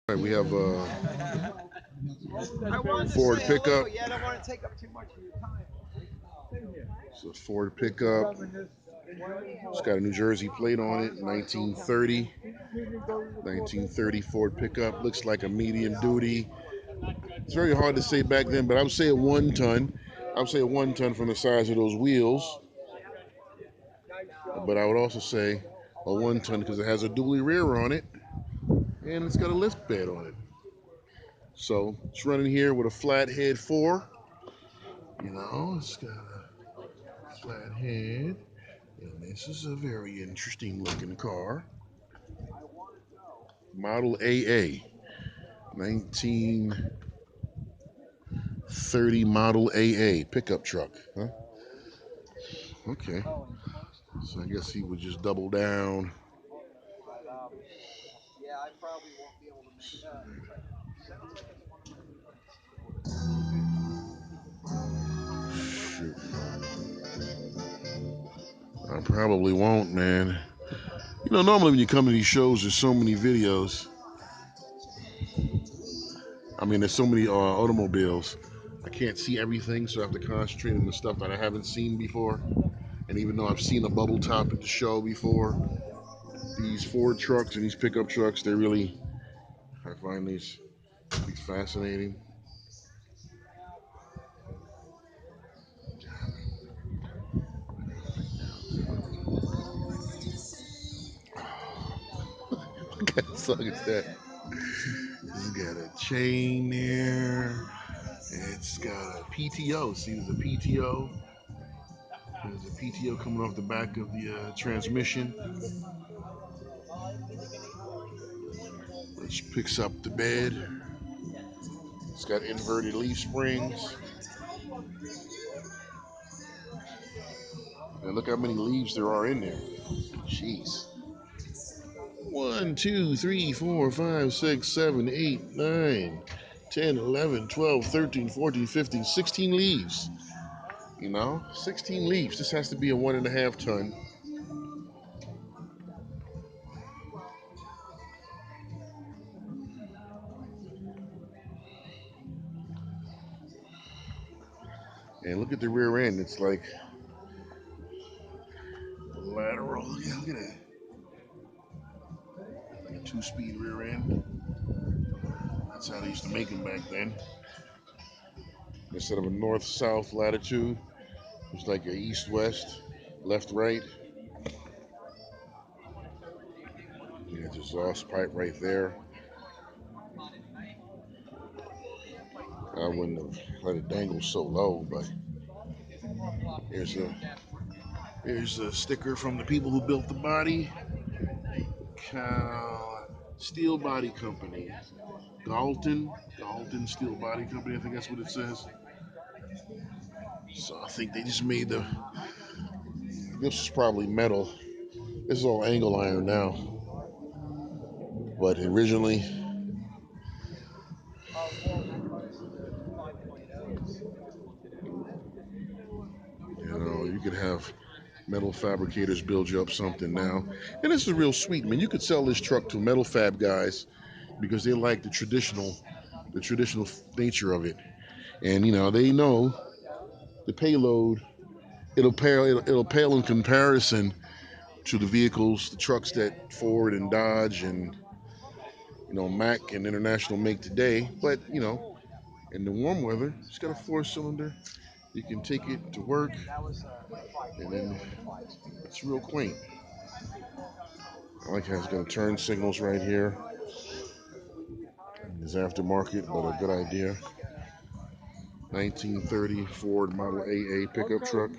All right, we have Ford pickup. Yeah, I don't want to take up too much of your time. It's a Ford pickup. It's got a New Jersey plate on it, 1930. 1930 Ford pickup. Looks like a medium duty. It's very hard to say back then, but I would say a 1 ton. I would say a 1 ton from the size of those wheels. But I would also say a 1 ton because it has a dually rear on it and it's got a lift bed on it. So it's running here with a flathead 4. It's got a flat head. And this is a very interesting looking car. Model AA. 1930 Model AA pickup truck. Huh? Okay. So I guess he would just double down. Yeah, I probably won't be able to make that. Shoot. I probably won't, man. Normally when you come to these shows, there's so many videos. I mean, there's so many automobiles. I can't see everything, so I have to concentrate on the stuff that I haven't seen before. And even though I've seen a bubble top at the show before, these Ford trucks and these pickup trucks, I find these fascinating. What kind of song is that? It's got a chain there. It's got a PTO. See, there's a PTO. There's a PTO coming off the back of the transmission, which picks up the bed. It's got inverted leaf springs. And look how many leaves there are in there. Jeez. 1, 2, 3, 4, 5, 6, 7, 8, 9, 10, 11, 12, 13, 14, 15, 16 leaves. 16 leaves. This has to be a 1.5 ton. And look at the rear end. It's like lateral. Yeah, look at that. Like a 2-speed rear end. That's how they used to make them back then. Instead of a north-south latitude, it's like a east-west, left-right. Yeah, the exhaust pipe right there. I wouldn't have let it dangle so low, but here's a sticker from the people who built the body. Steel Body Company. Galton Steel Body Company, I think that's what it says. So I think they just made this is probably metal. This is all angle iron now. But originally, you could have metal fabricators build you up something now. And this is real sweet, man. You could sell this truck to metal fab guys because they like the traditional nature of it. And they know the payload. It'll pale in comparison to the vehicles, the trucks that Ford and Dodge and Mack and International make today. But in the warm weather, it's got a 4-cylinder. You can take it to work, and then it's real quaint. I like how it's got turn signals right here. It's aftermarket, but a good idea. 1930 Ford Model AA pickup truck.